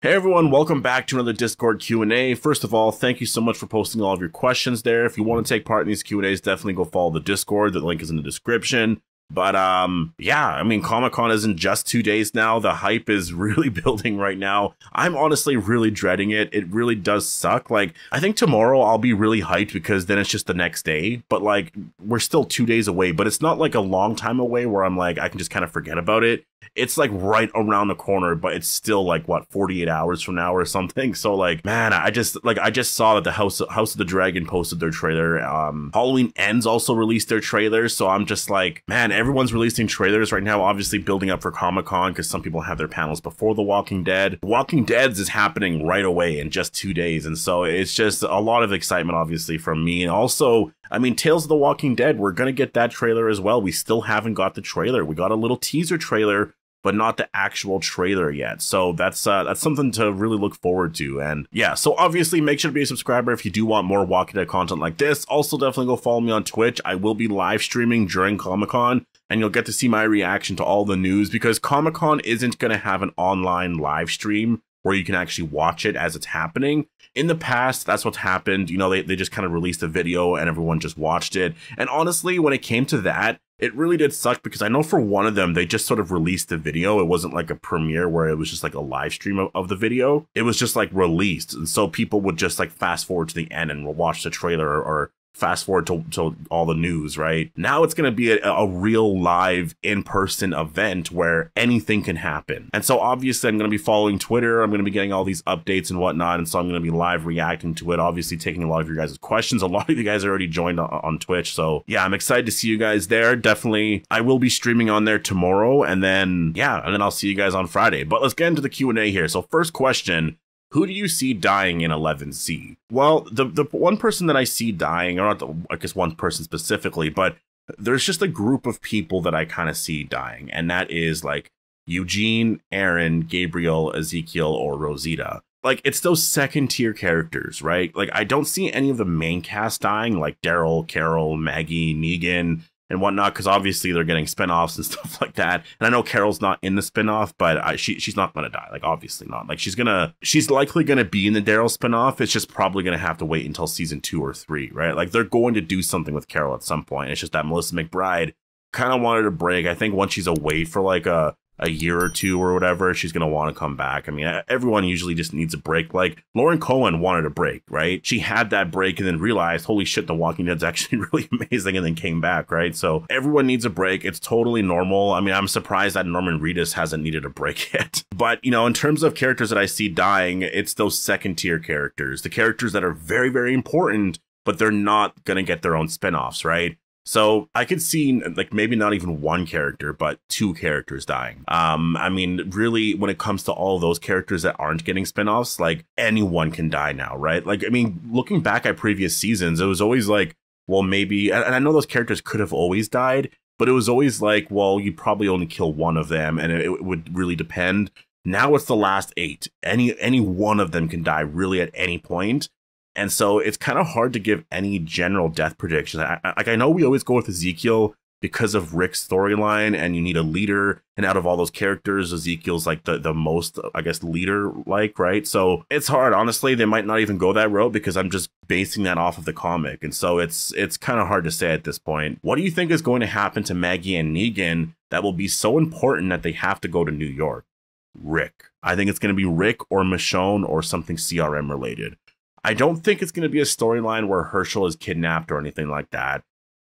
Hey everyone, welcome back to another Discord Q&A. First of all, thank you so much for posting all of your questions there. If you want to take part in these Q&As, definitely go follow the Discord. The link is in the description. But yeah, I mean, Comic-Con is in just 2 days now. The hype is really building right now. I'm honestly really dreading it. It really does suck. Like, I think tomorrow I'll be really hyped because then it's just the next day. But like, we're still 2 days away, but it's not like a long time away where I'm like, I can just kind of forget about it. It's like right around the corner, but it's still like what, 48 hours from now or something. So like, man, I just saw that the House of the Dragon posted their trailer. Halloween Ends also released their trailer. So I'm just like, man, everyone's releasing trailers right now, obviously building up for Comic-Con because some people have their panels before The Walking Dead. The Walking Dead's is happening right away in just 2 days. And so it's just a lot of excitement, obviously, from me. And also, I mean, Tales of the Walking Dead, we're going to get that trailer as well. We still haven't got the trailer. We got a little teaser trailer, but not the actual trailer yet. So that's something to really look forward to. And yeah, so obviously make sure to be a subscriber if you do want more Walking Dead content like this. Also, definitely go follow me on Twitch. I will be live streaming during Comic-Con, and you'll get to see my reaction to all the news because Comic-Con isn't going to have an online live stream where you can actually watch it as it's happening. In the past, that's what's happened. You know, they just kind of released a video and everyone just watched it. And honestly, when it came to that, it really did suck because I know for one of them, they just sort of released the video. It wasn't like a premiere where it was just like a live stream of the video. It was just like released. And so people would just like fast forward to the end and watch the trailer or fast forward to all the news, right? Now it's going to be a real live in-person event where anything can happen. And so obviously I'm going to be following Twitter. I'm going to be getting all these updates and whatnot. And so I'm going to be live reacting to it, obviously taking a lot of your guys' questions. A lot of you guys are already joined on Twitch. So yeah, I'm excited to see you guys there. Definitely, I will be streaming on there tomorrow. And then, yeah, and then I'll see you guys on Friday. But let's get into the Q&A here. So first question, who do you see dying in 11C? Well, the one person that I see dying, or not I guess one person specifically, but there's just a group of people that I kind of see dying. And that is like Eugene, Aaron, Gabriel, Ezekiel, or Rosita. Like, it's those second tier characters, right? Like, I don't see any of the main cast dying, like Daryl, Carol, Maggie, Negan, and whatnot, because obviously they're getting spinoffs and stuff like that. And I know Carol's not in the spinoff, but she's not gonna die. Like, obviously not. Like, she's likely gonna be in the Daryl spinoff. It's just probably gonna have to wait until season 2 or 3, right? Like, they're going to do something with Carol at some point. It's just that Melissa McBride kind of wanted a break. I think once she's away for like a year or two or whatever, she's going to want to come back. I mean, everyone usually just needs a break. Like Lauren Cohen wanted a break, right? She had that break and then realized, holy shit, The Walking Dead's actually really amazing, and then came back, right? So everyone needs a break. It's totally normal. I mean, I'm surprised that Norman Reedus hasn't needed a break yet. But, you know, in terms of characters that I see dying, it's those second tier characters, the characters that are very, very important, but they're not going to get their own spinoffs, right? So I could see like maybe not even one character, but 2 characters dying. I mean, really, when it comes to all of those characters that aren't getting spinoffs, like anyone can die now, right? Like, I mean, looking back at previous seasons, it was always like, well, maybe, and I know those characters could have always died, but it was always like, well, you'd probably only kill one of them, and it would really depend. Now it's the last 8. Any one of them can die really at any point. And so it's kind of hard to give any general death prediction. I know we always go with Ezekiel because of Rick's storyline, and you need a leader. And out of all those characters, Ezekiel's like the most, I guess, leader-like, right? So it's hard. Honestly, they might not even go that route because I'm just basing that off of the comic. And so it's kind of hard to say at this point. What do you think is going to happen to Maggie and Negan that will be so important that they have to go to New York? Rick. I think it's going to be Rick or Michonne or something CRM related. I don't think it's going to be a storyline where Herschel is kidnapped or anything like that.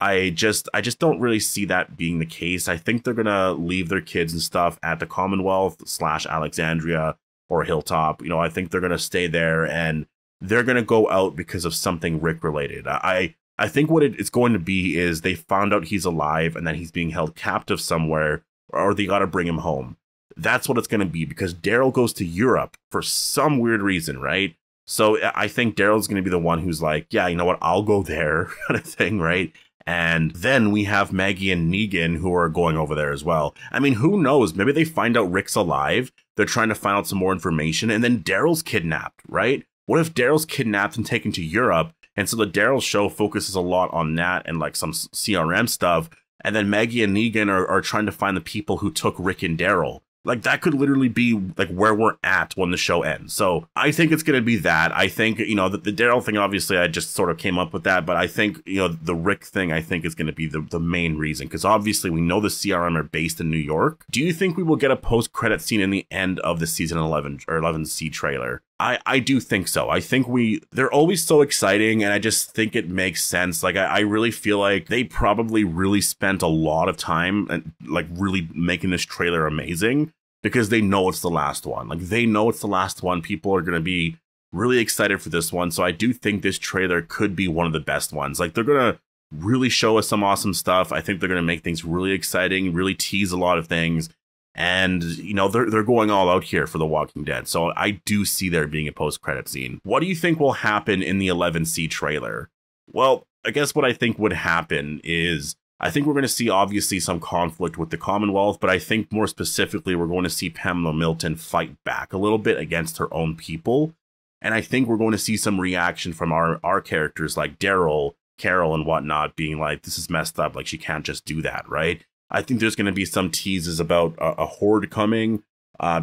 I just don't really see that being the case. I think they're going to leave their kids and stuff at the Commonwealth / Alexandria or Hilltop. You know, I think they're going to stay there and they're going to go out because of something Rick related. I think what it's going to be is they found out he's alive and that he's being held captive somewhere, or they got to bring him home. That's what it's going to be, because Daryl goes to Europe for some weird reason, right? So I think Daryl's going to be the one who's like, yeah, you know what, I'll go there kind of thing, right? And then we have Maggie and Negan who are going over there as well. I mean, who knows? Maybe they find out Rick's alive. They're trying to find out some more information. And then Daryl's kidnapped, right? What if Daryl's kidnapped and taken to Europe? And so the Daryl show focuses a lot on that and like some CRM stuff. And then Maggie and Negan are trying to find the people who took Rick and Daryl. Like, that could literally be like where we're at when the show ends. So I think it's going to be that. I think, you know, the Daryl thing, obviously I just sort of came up with that, but I think, you know, the Rick thing I think is going to be the main reason, because obviously we know the CRM are based in New York. Do you think we will get a post-credit scene in the end of the season 11 or 11C trailer? I do think so. I think they're always so exciting, and I just think it makes sense. Like, I really feel like they probably really spent a lot of time and like really making this trailer amazing, because they know it's the last one. Like, they know it's the last one. People are going to be really excited for this one. So I do think this trailer could be one of the best ones. Like, they're going to really show us some awesome stuff. I think they're going to make things really exciting, really tease a lot of things. And, you know, they're going all out here for The Walking Dead. So I do see there being a post-credit scene. What do you think will happen in the 11C trailer? Well, I guess what I think would happen is, I think we're going to see obviously some conflict with the Commonwealth, but I think more specifically, we're going to see Pamela Milton fight back a little bit against her own people. And I think we're going to see some reaction from our characters like Daryl, Carol, and whatnot, being like, this is messed up. Like, she can't just do that, right? I think there's going to be some teases about a horde coming,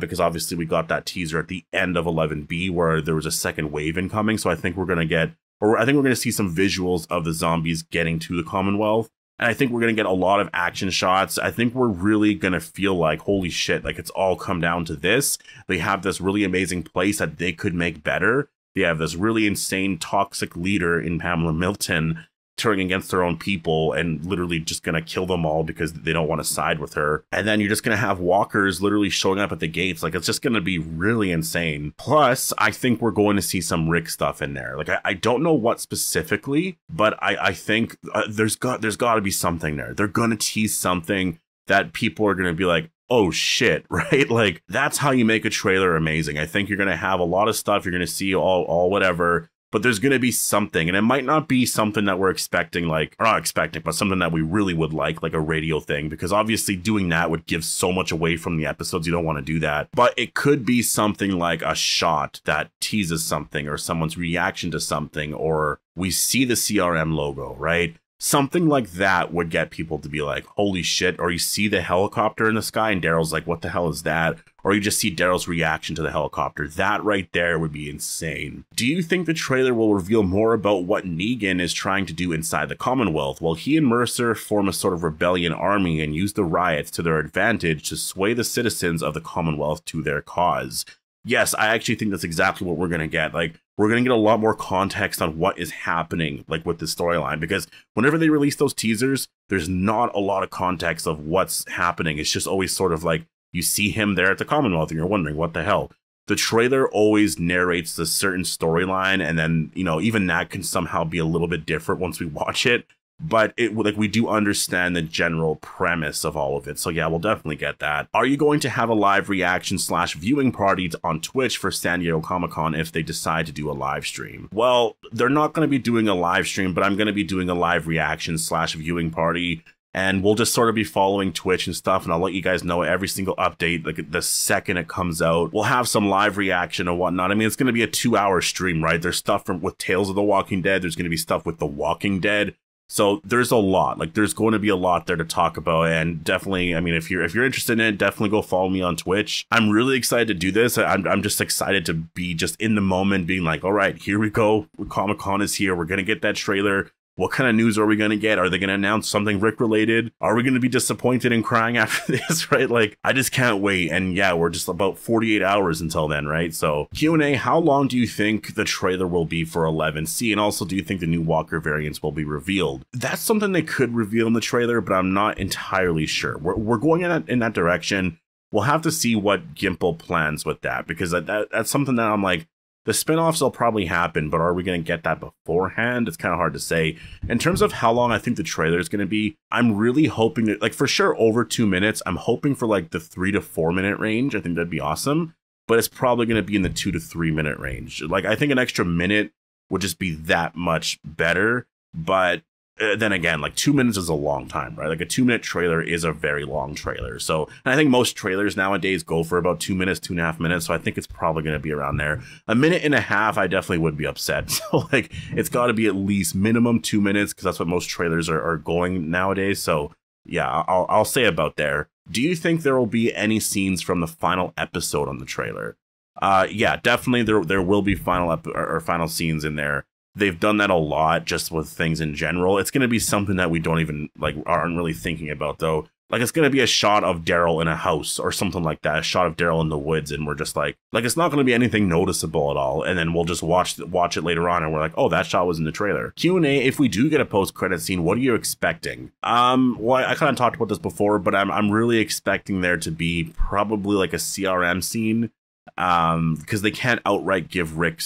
because obviously we got that teaser at the end of 11B where there was a second wave incoming. So I think we're going to see some visuals of the zombies getting to the Commonwealth. And I think we're going to get a lot of action shots. I think we're really going to feel like, holy shit, like it's all come down to this. They have this really amazing place that they could make better. They have this really insane toxic leader in Pamela Milton turning against their own people and literally just going to kill them all because they don't want to side with her. And then you're just going to have walkers literally showing up at the gates. Like, it's just going to be really insane. Plus, I think we're going to see some Rick stuff in there. Like, I don't know what specifically, but I think there's got to be something there. They're going to tease something that people are going to be like, oh shit, right? Like, that's how you make a trailer amazing. I think you're going to have a lot of stuff. You're going to see all whatever. But there's going to be something, and it might not be something that we're expecting, like, or not expecting, but something that we really would like a radio thing, because obviously doing that would give so much away from the episodes. You don't want to do that. But it could be something like a shot that teases something, or someone's reaction to something, or we see the CRM logo, right? Something like that would get people to be like, holy shit. Or you see the helicopter in the sky and Daryl's like, what the hell is that? Or you just see Daryl's reaction to the helicopter. That right there would be insane. Do you think the trailer will reveal more about what Negan is trying to do inside the Commonwealth, while he and Mercer form a sort of rebellion army and use the riots to their advantage to sway the citizens of the Commonwealth to their cause? Yes, I actually think that's exactly what we're going to get. Like, we're going to get a lot more context on what is happening, like, with the storyline, because whenever they release those teasers, there's not a lot of context of what's happening. It's just always sort of like, you see him there at the Commonwealth and you're wondering, what the hell? The trailer always narrates a certain storyline, and then, you know, even that can somehow be a little bit different once we watch it. But we do understand the general premise of all of it. So yeah, we'll definitely get that. Are you going to have a live reaction / viewing party on Twitch for San Diego Comic-Con if they decide to do a live stream? Well, they're not going to be doing a live stream, but I'm going to be doing a live reaction / viewing party. And we'll just sort of be following Twitch and stuff, and I'll let you guys know every single update, like the second it comes out. We'll have some live reaction and whatnot. I mean, it's going to be a 2-hour stream, right? There's stuff with Tales of the Walking Dead. There's going to be stuff with The Walking Dead. So there's a lot. Like, there's going to be a lot there to talk about, and definitely, I mean, if you're interested in it, definitely go follow me on Twitch. I'm really excited to do this. I'm just excited to be just in the moment, being like, all right, here we go. Comic-Con is here. We're going to get that trailer. What kind of news are we going to get? Are they going to announce something Rick related? Are we going to be disappointed and crying after this, right? Like, I just can't wait. And yeah, we're just about 48 hours until then, right? So Q&A, how long do you think the trailer will be for 11C? And also, do you think the new Walker variants will be revealed? That's something they could reveal in the trailer, but I'm not entirely sure. We're going in that direction. We'll have to see what Gimple plans with that, because that's something that I'm like, the spinoffs will probably happen, but are we going to get that beforehand? It's kind of hard to say. In terms of how long I think the trailer is going to be, I'm really hoping that, like, for sure over 2 minutes. I'm hoping for like the 3 to 4 minute range. I think that'd be awesome, but it's probably going to be in the 2 to 3 minute range. Like, I think an extra minute would just be that much better. But then again, like 2 minutes is a long time, right? Like a 2-minute trailer is a very long trailer. So, and I think most trailers nowadays go for about 2 minutes, 2.5 minutes. So I think it's probably going to be around there. 1.5 minutes, I definitely would be upset. So like, it's got to be at least minimum 2 minutes, because that's what most trailers are going nowadays. So yeah, I'll say about there. Do you think there will be any scenes from the final episode on the trailer? Yeah, definitely there will be final scenes in there. They've done that a lot just with things in general. It's going to be something that we don't even aren't really thinking about though. Like it's going to be a shot of Daryl in a house or something like that, a shot of Daryl in the woods, and we're just like it's not going to be anything noticeable at all. And then we'll just watch it later on, and we're like, oh, that shot was in the trailer. Q&A, if we do get a post-credit scene, what are you expecting? Well, I kind of talked about this before, but I'm really expecting there to be probably like a CRM scene, because they can't outright give Rick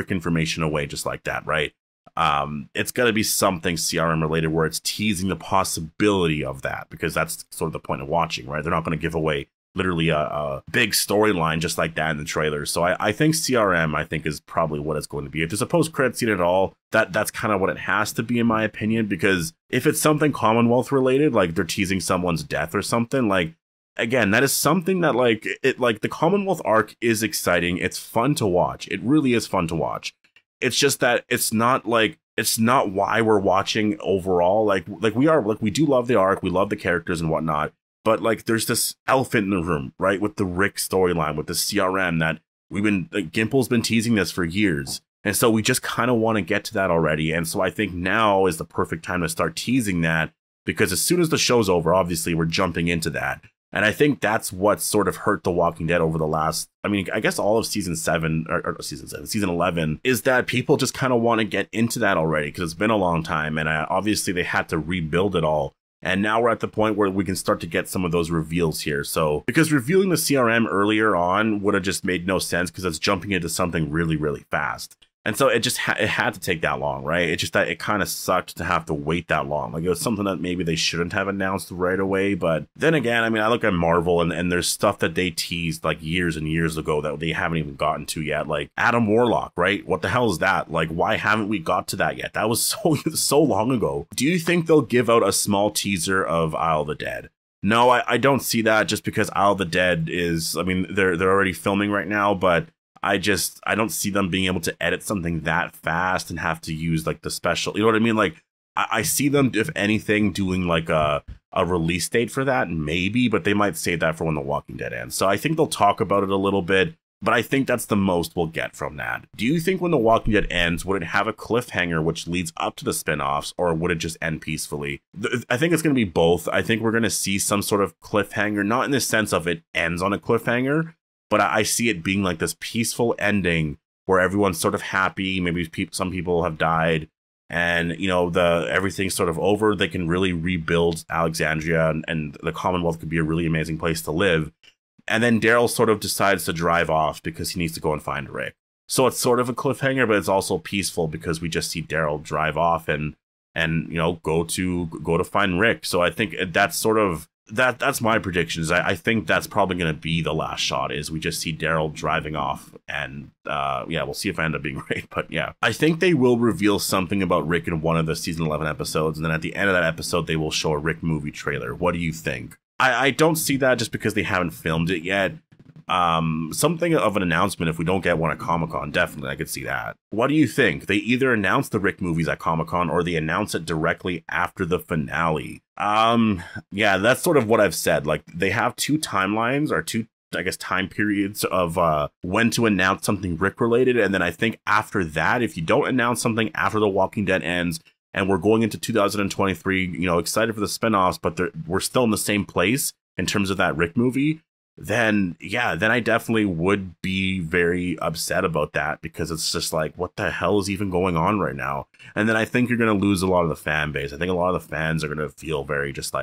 information away just like that, right? It's got to be something CRM related where it's teasing the possibility of that, because that's sort of the point of watching, right? They're not going to give away literally a big storyline just like that in the trailer. So I think CRM, I think, is probably what it's going to be. If there's a post-credit scene at all, that's kind of what it has to be, in my opinion, because if it's something Commonwealth related, like they're teasing someone's death or something, like, again, that is something that the Commonwealth arc is exciting. It's fun to watch. It really is fun to watch. It's just that it's not why we're watching overall. We do love the arc, we love the characters and whatnot, but there's this elephant in the room, right? With the Rick storyline, with the CRM that Gimple's been teasing this for years. And so we just kind of want to get to that already. And so I think now is the perfect time to start teasing that, because as soon as the show's over, obviously we're jumping into that. And I think that's what sort of hurt The Walking Dead over the last, I guess all of season 11, is that people just kind of want to get into that already, because it's been a long time, and obviously they had to rebuild it all. And now we're at the point where we can start to get some of those reveals here. So, because revealing the CRM earlier on would have just made no sense, because it's jumping into something really, really fast. And so it had to take that long, right? It's just that it kind of sucked to have to wait that long. It was something that maybe they shouldn't have announced right away. But then again, I look at Marvel and there's stuff that they teased years and years ago that they haven't even gotten to yet. Like Adam Warlock, right? What the hell is that? Why haven't we got to that yet? That was so long ago. Do you think they'll give out a small teaser of Isle of the Dead? No, I don't see that, just because Isle of the Dead is, they're already filming right now, but I don't see them being able to edit something that fast and have to use the special, you know what I mean? I see them, if anything, doing a release date for that, maybe, but they might save that for when The Walking Dead ends. So I think they'll talk about it a little bit, but I think that's the most we'll get from that. Do you think when The Walking Dead ends, would it have a cliffhanger which leads up to the spinoffs, or would it just end peacefully? I think it's going to be both. I think we're going to see some sort of cliffhanger, not in the sense of it ends on a cliffhanger, but I see it being this peaceful ending where everyone's sort of happy. Maybe some people have died, and everything's sort of over. They can really rebuild Alexandria, and the Commonwealth could be a really amazing place to live. And then Daryl sort of decides to drive off because he needs to go and find Rick. So it's sort of a cliffhanger, but it's also peaceful because we just see Daryl drive off and go to find Rick. So I think that's sort of. That's my predictions. I think that's probably going to be the last shot, is we just see Daryl driving off, and we'll see if I end up being right. But yeah, I think they will reveal something about Rick in one of the season 11 episodes, and then at the end of that episode, they will show a Rick movie trailer. What do you think? I don't see that, just because they haven't filmed it yet. Something of an announcement, if we don't get one at Comic-Con, definitely I could see that. What do you think? They either announce the Rick movies at Comic-Con, or they announce it directly after the finale. Yeah, that's sort of what I've said. They have two timelines, or two, I guess, time periods of when to announce something Rick related, and then I think after that, if you don't announce something after The Walking Dead ends, and we're going into 2023, excited for the spinoffs, but we're still in the same place in terms of that Rick movie, then I definitely would be very upset about that, because it's just what the hell is even going on right now? And then I think you're going to lose a lot of the fan base. I think a lot of the fans are going to feel very just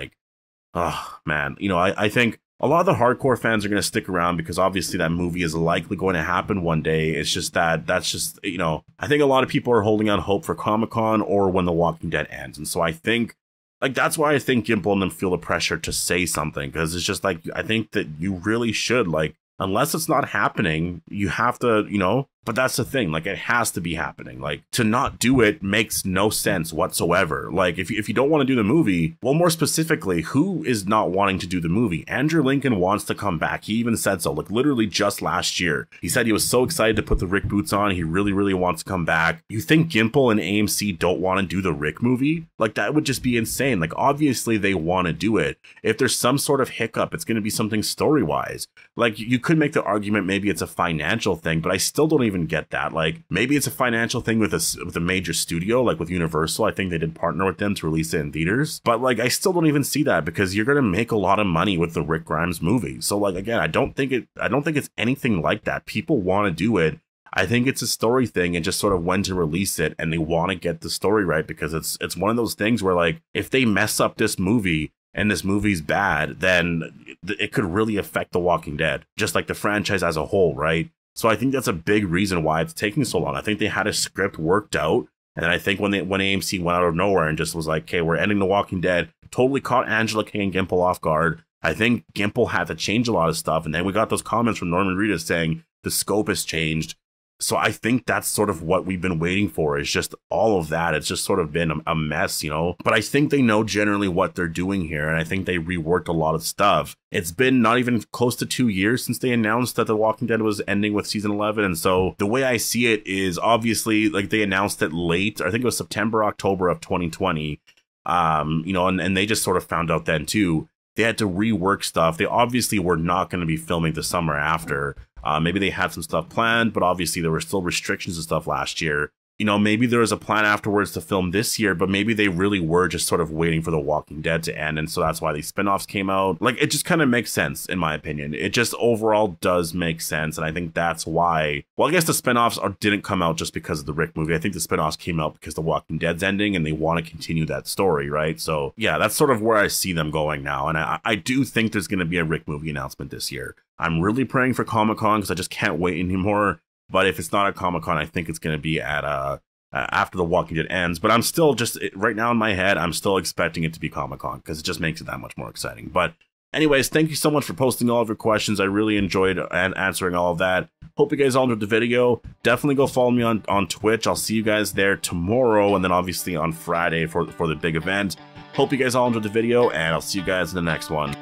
oh man, I think a lot of the hardcore fans are going to stick around, because obviously that movie is likely going to happen one day. It's just that's just, I think a lot of people are holding out hope for Comic-Con or when The Walking Dead ends. And so I think, that's why I think Gimple and them feel the pressure to say something, because it's just I think that you really should, unless it's not happening, you have to, But that's the thing, like, it has to be happening. Like, to not do it makes no sense whatsoever. Like, if you don't want to do the movie, well, more specifically, who is not wanting to do the movie? Andrew Lincoln wants to come back. He even said so, like, literally just last year. He said he was so excited to put the Rick boots on. He really, really wants to come back. You think Gimple and AMC don't want to do the Rick movie? Like, that would just be insane. Like, obviously they want to do it. If there's some sort of hiccup, it's going to be something story-wise. Like, you could make the argument maybe it's a financial thing, but I still don't even get that. Like, maybe it's a financial thing with a major studio, like with Universal. I think they did partner with them to release it in theaters, but like, I still don't even see that, because you're gonna make a lot of money with the Rick Grimes movie. So like, again, I don't think it's anything like that. People want to do it. I think it's a story thing and just sort of when to release it, and they want to get the story right, because it's one of those things where, like, if they mess up this movie and this movie's bad, then it could really affect The Walking Dead, just like the franchise as a whole, right? So I think that's a big reason why it's taking so long. I think they had a script worked out, and then I think when AMC went out of nowhere and just was like, okay, we're ending The Walking Dead, totally caught Angela Kang and Gimple off guard. I think Gimple had to change a lot of stuff, and then we got those comments from Norman Reedus saying the scope has changed. So I think that's sort of what we've been waiting for, is just all of that. It's just sort of been a mess, you know? But I think they know generally what they're doing here, and I think they reworked a lot of stuff. It's been not even close to 2 years since they announced that The Walking Dead was ending with season 11, and so the way I see it is, obviously, like, they announced it late. I think it was September, October of 2020, you know, and they just sort of found out then too. They had to rework stuff. They obviously were not going to be filming the summer after. Maybe they had some stuff planned, but obviously there were still restrictions and stuff last year. You know, maybe there was a plan afterwards to film this year, but maybe they really were just sort of waiting for The Walking Dead to end. And so that's why these spinoffs came out. Like, it just kind of makes sense, in my opinion. It just overall does make sense. And I think that's why, well, I guess the spinoffs didn't come out just because of the Rick movie. I think the spinoffs came out because The Walking Dead's ending and they want to continue that story, right? So yeah, that's sort of where I see them going now. And I do think there's going to be a Rick movie announcement this year. I'm really praying for Comic-Con because I just can't wait anymore. But if it's not at Comic-Con, I think it's going to be at after The Walking Dead ends. But I'm still just, right now in my head, I'm still expecting it to be Comic-Con because it just makes it that much more exciting. But anyways, thank you so much for posting all of your questions. I really enjoyed answering all of that. Hope you guys all enjoyed the video. Definitely go follow me on Twitch. I'll see you guys there tomorrow, and then obviously on Friday for the big event. Hope you guys all enjoyed the video, and I'll see you guys in the next one.